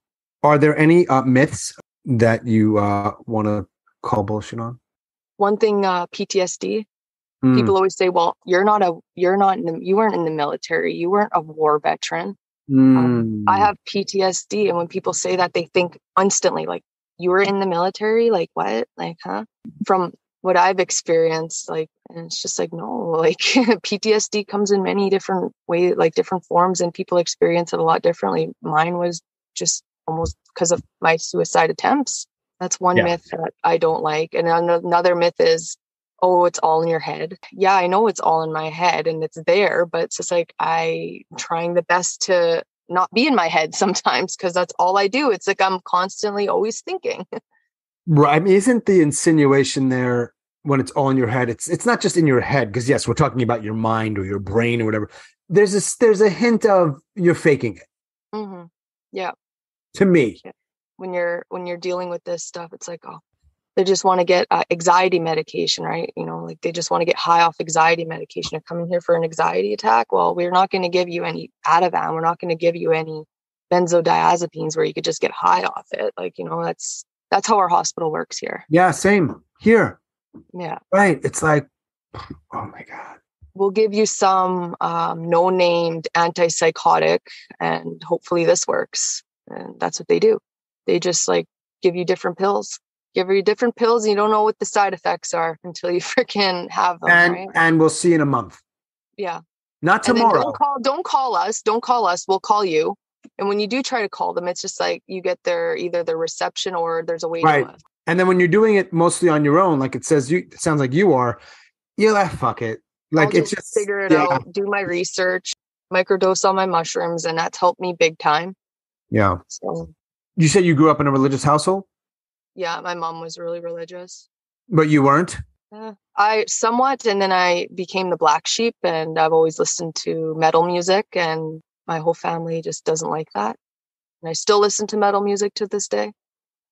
S2: Are there any myths that you want to call bullshit on?
S1: One thing, PTSD.
S2: Mm.
S1: People always say, "Well, you weren't in the military. You weren't a war veteran." I have PTSD, and when people say that, they think instantly, like, "You were in the military? Like what? Like, huh?" From what I've experienced, like, and it's just like, no, like PTSD comes in many different ways, like different forms, and people experience it a lot differently. Mine was just almost because of my suicide attempts. That's one myth that I don't like. And another myth is, oh, it's all in your head. Yeah, I know it's all in my head and it's there, but it's just like I'm trying the best to not be in my head sometimes because that's all I do. It's like I'm constantly always thinking.
S2: Right. I mean, isn't the insinuation there when it's all in your head? It's not just in your head, because yes, we're talking about your mind or your brain or whatever. There's a hint of you're faking it.
S1: Mm-hmm. Yeah.
S2: To me.
S1: Yeah. When you're dealing with this stuff, it's like, oh, they just want to get anxiety medication, right? You know, like they just want to get high off anxiety medication. They're coming here for an anxiety attack. Well, we're not going to give you any Ativan. We're not going to give you any benzodiazepines where you could just get high off it. Like, you know, that's how our hospital works here.
S2: Yeah, same here.
S1: Yeah.
S2: Right. It's like, oh my God.
S1: We'll give you some no-named antipsychotic and hopefully this works. And that's what they do. They just like give you different pills. Give you different pills and you don't know what the side effects are until you freaking have them, right?
S2: And we'll see in a month.
S1: Yeah.
S2: Not tomorrow.
S1: Don't call us. Don't call us. We'll call you. And when you do try to call them, it's just like you get either their reception or there's a waiting list.
S2: And then when you're doing it mostly on your own, like it sounds like you're like, fuck it. Like
S1: I'll just figure it out, do my research, microdose on my mushrooms, and that's helped me big time.
S2: Yeah.
S1: So,
S2: you said you grew up in a religious household?
S1: Yeah, my mom was really religious.
S2: But you weren't?
S1: I somewhat, and then I became the black sheep, and I've always listened to metal music, and my whole family just doesn't like that. And I still listen to metal music to this day,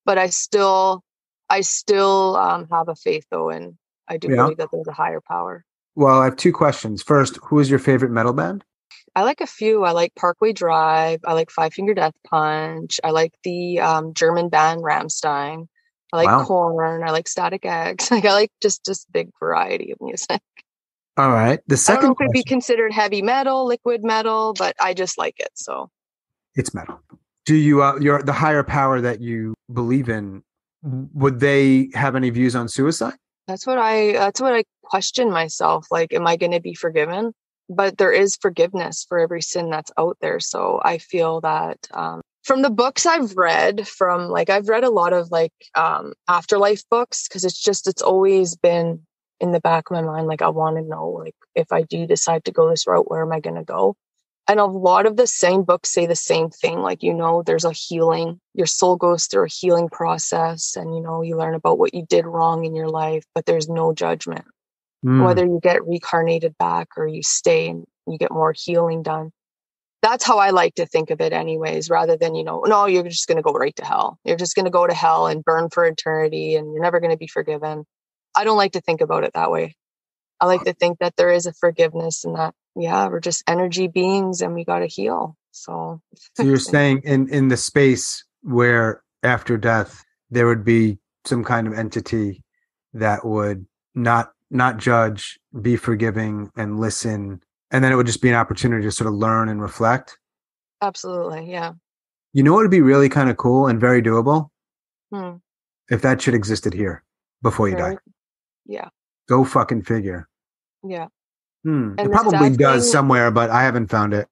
S1: but I still have a faith though, and I do believe that there's a higher power.
S2: Well, I have two questions. First, who is your favorite metal band?
S1: I like a few. I like Parkway Drive. I like Five Finger Death Punch. I like the German band Rammstein. I like Korn. I like Static X. Like I like just big variety of music.
S2: All right. The second,
S1: I don't know if it'd be considered heavy metal, liquid metal, but I just like it. So
S2: it's metal. Do you the higher power that you believe in? Would they have any views on suicide? That's
S1: what I question myself. Like, am I going to be forgiven? But there is forgiveness for every sin that's out there. So I feel that from the books I've read, I've read a lot of afterlife books because it's always been in the back of my mind. Like, I want to know, like, if I do decide to go this route, where am I going to go? And a lot of the same books say the same thing. Like, you know, there's a healing, your soul goes through a healing process and, you know, you learn about what you did wrong in your life, but there's no judgment. Whether you get reincarnated back or you stay and you get more healing done. That's how I like to think of it anyways, rather than, you know, no, you're just going to go right to hell. You're just going to go to hell and burn for eternity and you're never going to be forgiven. I don't like to think about it that way. I like to think that there is a forgiveness and that, yeah, we're just energy beings and we got to heal. So
S2: you're saying in the space where after death, there would be some kind of entity that would not judge, be forgiving and listen. And then it would just be an opportunity to sort of learn and reflect.
S1: Absolutely. Yeah.
S2: You know what would be really kind of cool and very doable? If that shit existed here before you die.
S1: Yeah.
S2: Go fucking figure.
S1: Yeah.
S2: It probably does somewhere, but I haven't found it.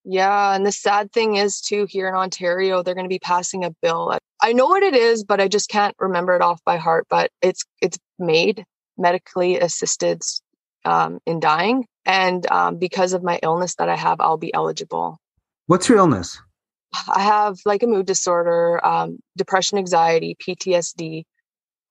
S1: Yeah. And the sad thing is too, here in Ontario, they're going to be passing a bill. I know what it is, but I just can't remember it off by heart, but it's made medically assisted in dying. And because of my illness that I have, I'll be eligible.
S2: What's your illness?
S1: I have like a mood disorder, depression, anxiety, PTSD,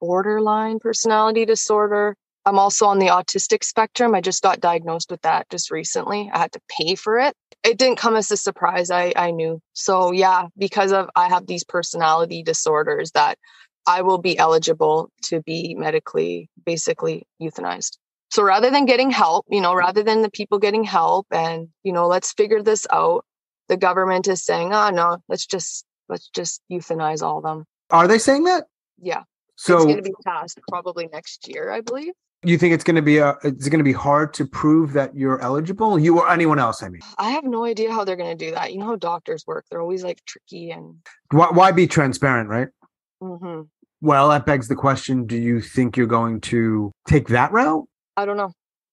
S1: borderline personality disorder. I'm also on the autistic spectrum. I just got diagnosed with that just recently. I had to pay for it. It didn't come as a surprise. I knew. So yeah, because I have these personality disorders that I will be eligible to be medically basically euthanized. So rather than getting help, you know, rather than the people getting help and, you know, let's figure this out, the government is saying, oh no, let's just euthanize all of them.
S2: Are they saying that?
S1: Yeah.
S2: So
S1: it's going to be passed probably next year, I believe.
S2: You think it's going to be hard to prove that you're eligible? You or anyone else, I mean.
S1: I have no idea how they're going to do that. You know how doctors work. They're always like tricky and...
S2: Why be transparent, right?
S1: Mm-hmm.
S2: Well, that begs the question, do you think you're going to take that route?
S1: I don't know.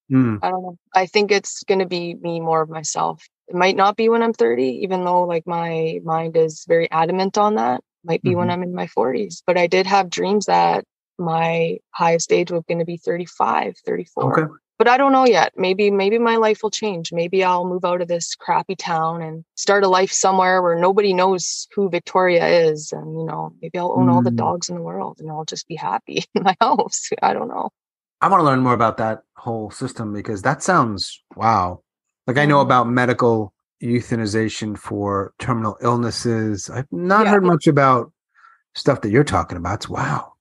S1: I don't know. I think it's going to be me more of myself. It might not be when I'm 30, even though like my mind is very adamant on that. Might be when I'm in my 40s. But I did have dreams that my highest age was going to be 35, 34. Okay. But I don't know yet. Maybe my life will change. Maybe I'll move out of this crappy town and start a life somewhere where nobody knows who Victoria is. And, you know, maybe I'll own all the dogs in the world and I'll just be happy in my house. I don't know.
S2: I want to learn more about that whole system because that sounds, wow. Like I know about medical euthanization for terminal illnesses. I've not heard much about stuff that you're talking about. It's wow.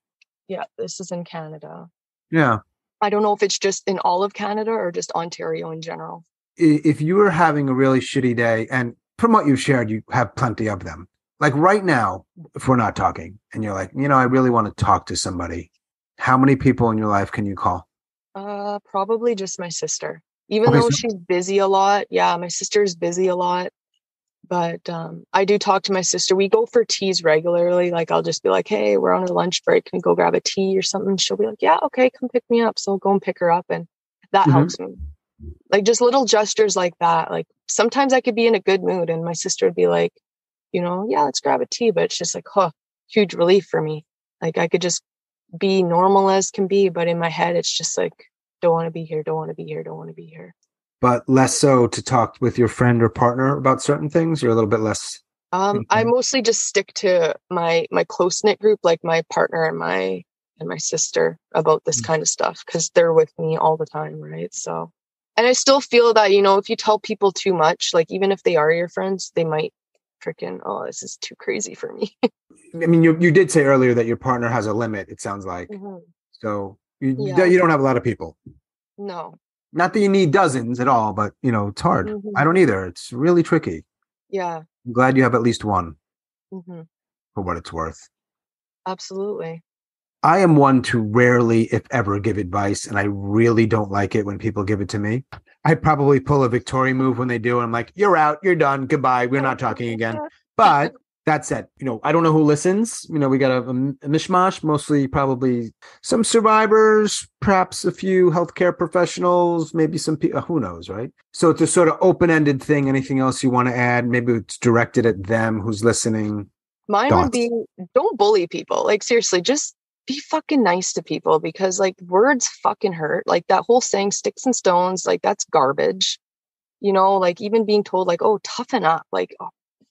S1: Yeah, this is in Canada.
S2: Yeah.
S1: I don't know if it's just in all of Canada or just Ontario in general.
S2: If you were having a really shitty day, and from what you've shared, you have plenty of them. Like right now, if we're not talking and you're like, you know, I really want to talk to somebody. How many people in your life can you call?
S1: Probably just my sister. Even though she's busy a lot. Yeah, my sister's busy a lot. But I do talk to my sister. We go for teas regularly. Like I'll just be like, hey, we're on a lunch break. Can we go grab a tea or something? She'll be like, yeah, okay, come pick me up. So I'll go and pick her up. And that helps me. Like just little gestures like that. Like sometimes I could be in a good mood and my sister would be like, you know, yeah, let's grab a tea. But it's just like, huge relief for me. Like I could just be normal as can be. But in my head, it's just like, don't want to be here, don't want to be here, don't want to be here.
S2: But less so to talk with your friend or partner about certain things? You're a little bit less?
S1: I mostly just stick to my close-knit group, like my partner and my sister about this kind of stuff because they're with me all the time, right? So, and I still feel that, you know, if you tell people too much, like even if they are your friends, they might freaking, this is too crazy for me.
S2: I mean, you did say earlier that your partner has a limit, it sounds like. So you don't have a lot of people.
S1: No.
S2: Not that you need dozens at all, but, you know, it's hard. I don't either. It's really tricky.
S1: Yeah.
S2: I'm glad you have at least one for what it's worth.
S1: Absolutely.
S2: I am one to rarely, if ever, give advice, and I really don't like it when people give it to me. I probably pull a Victoria move when they do, and I'm like, you're out, you're done, goodbye, we're not talking again. But that said, you know, I don't know who listens. You know, we got a mishmash, mostly probably some survivors, perhaps a few healthcare professionals, maybe some people, who knows, right? So it's a sort of open-ended thing. Anything else you want to add? Maybe it's directed at them who's listening.
S1: Mine would be, don't bully people. Like, seriously, just be fucking nice to people because, like, words fucking hurt. Like, that whole saying, sticks and stones, like, that's garbage. You know, like, even being told, like, oh, toughen up. Like,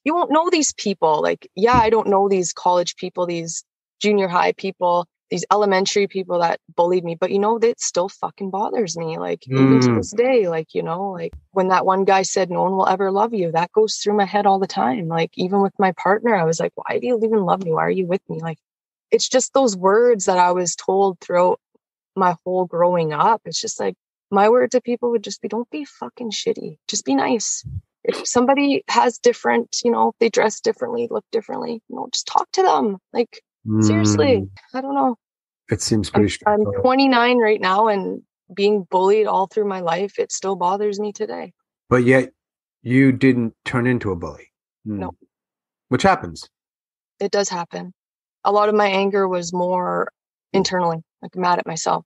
S1: you won't know these people. Like, yeah, I don't know these college people, these junior high people, these elementary people that bullied me, but you know, that still fucking bothers me. Like even to this day, like, you know, like when that one guy said, no one will ever love you, that goes through my head all the time. Like even with my partner, I was like, why do you even love me? Why are you with me? Like, it's just those words that I was told throughout my whole growing up. It's just like, my word to people would just be, don't be fucking shitty. Just be nice. If somebody has different, you know, if they dress differently, look differently, you know, just talk to them. Like, seriously, I don't know.
S2: It seems pretty
S1: I'm 29 right now and being bullied all through my life, it still bothers me today.
S2: But yet you didn't turn into a bully.
S1: No.
S2: Which happens.
S1: It does happen. A lot of my anger was more internally, like mad at myself.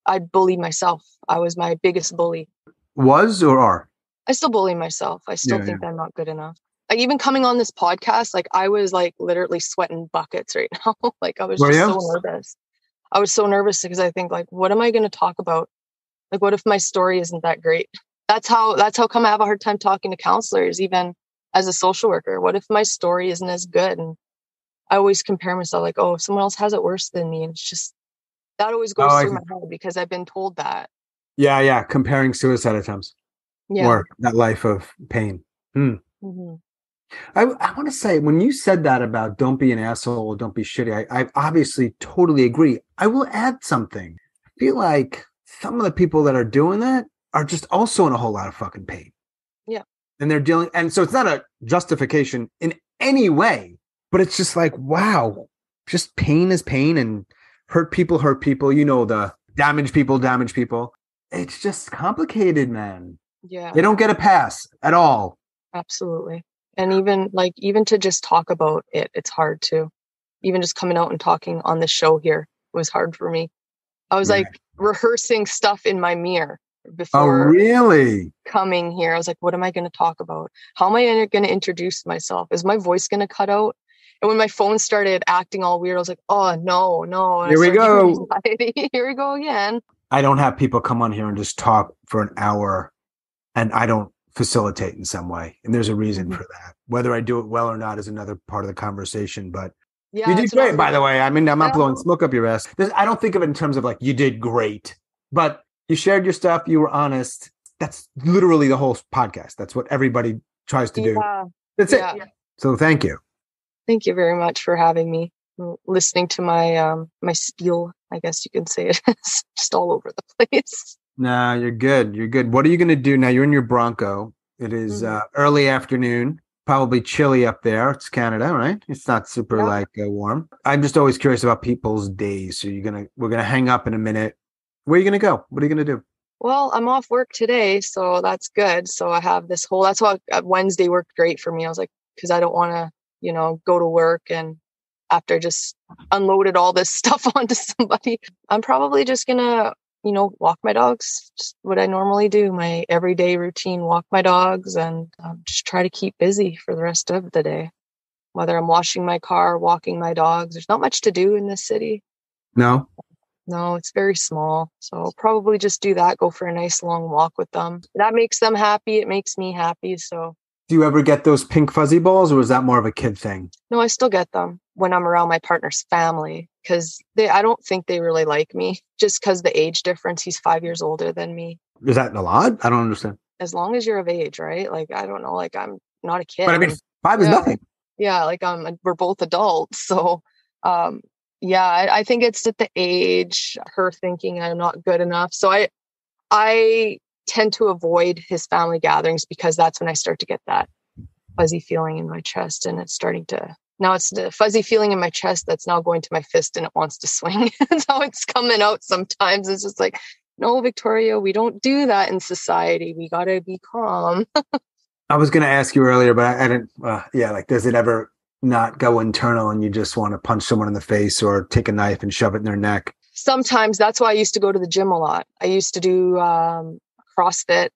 S1: I bullied myself. I was my biggest bully.
S2: Was or are?
S1: I still bully myself. I still think I'm not good enough. Like even coming on this podcast, like I was like literally sweating buckets right now. Like I was just so nervous. I was so nervous because I think like, what am I going to talk about? Like, what if my story isn't that great? That's how come I have a hard time talking to counselors, even as a social worker. What if my story isn't as good? And I always compare myself like, oh, someone else has it worse than me. And it's just, that always goes through my head because I've been told that.
S2: Yeah. Comparing suicide attempts.
S1: Yeah.
S2: Or that life of pain. I want to say, when you said that about don't be an asshole, don't be shitty, I obviously totally agree. I will add something. I feel like some of the people that are doing that are just also in a whole lot of fucking pain.
S1: Yeah.
S2: And they're dealing, and so it's not a justification in any way, but it's just like, wow, just pain is pain, and hurt people. The damage people. It's just complicated, man.
S1: Yeah.
S2: They don't get a pass at all.
S1: Absolutely. And even to just talk about it, it's hard too. Even just coming out and talking on the show here was hard for me. I was like rehearsing stuff in my mirror before
S2: really
S1: coming here. I was like, what am I going to talk about? How am I going to introduce myself? Is my voice going to cut out? And when my phone started acting all weird, I was like, oh, no. And
S2: here we go.
S1: Here we go again.
S2: I don't have people come on here and just talk for an hour, and I don't facilitate in some way. And there's a reason for that. Whether I do it well or not is another part of the conversation, but yeah, you did great, by the way. I mean, I'm not blowing smoke up your ass. I don't think of it in terms of like, you did great, but you shared your stuff. You were honest. That's literally the whole podcast. That's what everybody tries to do. That's it. So thank you.
S1: Thank you very much for having me. Listening to my my spiel, I guess you can say it. It's just all over the place.
S2: No, you're good. You're good. What are you going to do now? You're in your Bronco. It is early afternoon. Probably chilly up there. It's Canada, right? It's not super warm. I'm just always curious about people's days. So we're gonna hang up in a minute. Where are you gonna go? What are you gonna do?
S1: Well, I'm off work today, so that's good. So I have that's why Wednesday worked great for me. I was like, because I don't want to, go to work and after just unloaded all this stuff onto somebody, I'm probably just gonna, walk my dogs, just what I normally do, my everyday routine, walk my dogs and just try to keep busy for the rest of the day. Whether I'm washing my car, walking my dogs, there's not much to do in this city.
S2: No,
S1: it's very small. So I'll probably just do that, go for a nice long walk with them. That makes them happy. It makes me happy. So
S2: do you ever get those pink fuzzy balls, or is that more of a kid thing?
S1: No, I still get them when I'm around my partner's family because I don't think they really like me just because the age difference. He's 5 years older than me.
S2: Is that a lot? I don't understand.
S1: As long as you're of age, right? Like, I don't know, like I'm not a kid.
S2: But I mean, 5 is nothing.
S1: Yeah, like we're both adults. So, I think it's at the age, her thinking I'm not good enough. So I tend to avoid his family gatherings because that's when I start to get that fuzzy feeling in my chest, and it's the fuzzy feeling in my chest that's now going to my fist and it wants to swing. That's how it's coming out sometimes. It's just like, no, Victoria, we don't do that in society. We got to be calm.
S2: I was going to ask you earlier, but I didn't. Does it ever not go internal and you just want to punch someone in the face or take a knife and shove it in their neck?
S1: Sometimes. That's why I used to go to the gym a lot. I used to do CrossFit.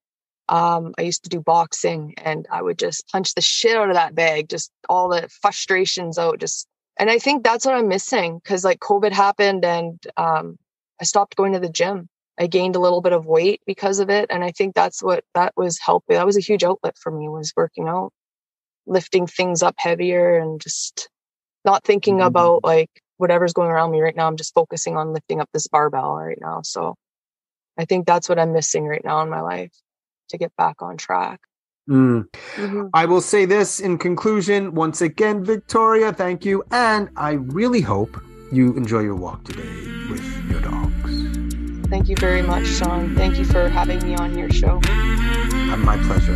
S1: I used to do boxing, and I would just punch the shit out of that bag, just all the frustrations out. And I think that's what I'm missing because like COVID happened and I stopped going to the gym. I gained a little bit of weight because of it. And I think that was helping. That was a huge outlet for me, was working out, lifting things up heavier and just not thinking about like whatever's going around me right now. I'm just focusing on lifting up this barbell right now. So I think that's what I'm missing right now in my life to get back on track.
S2: I will say this in conclusion. Once again, Victoria, thank you. And I really hope you enjoy your walk today with your dogs.
S1: Thank you very much, Sean. Thank you for having me on your show.
S2: My pleasure.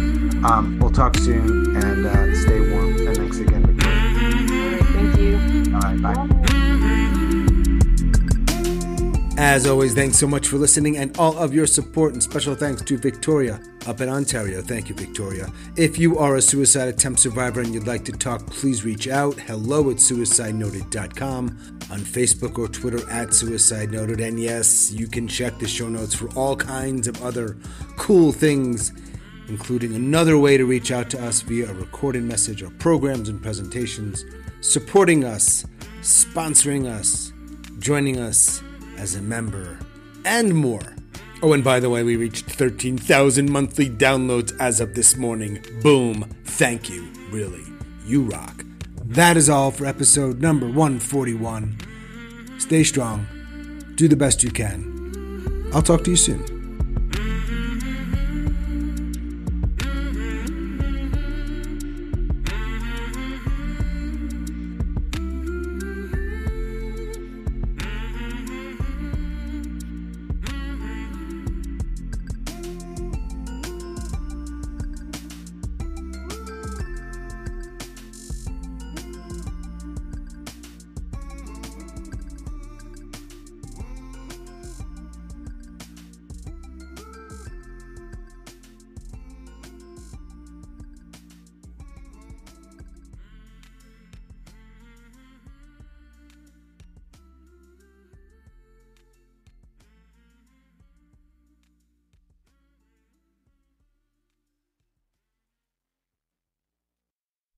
S2: We'll talk soon and stay warm. And thanks again, Victoria.
S1: All right, thank you.
S2: All right, bye. As always, thanks so much for listening and all of your support, and special thanks to Victoria up in Ontario. Thank you, Victoria. If you are a suicide attempt survivor and you'd like to talk, please reach out. hello@suicidenoted.com, on Facebook or Twitter @suicidenoted. And yes, you can check the show notes for all kinds of other cool things, including another way to reach out to us via a recorded message, or programs and presentations, supporting us, sponsoring us, joining us as a member, and more. Oh, and by the way, we reached 13,000 monthly downloads as of this morning. Boom. Thank you. Really. You rock. That is all for episode number 141. Stay strong. Do the best you can. I'll talk to you soon.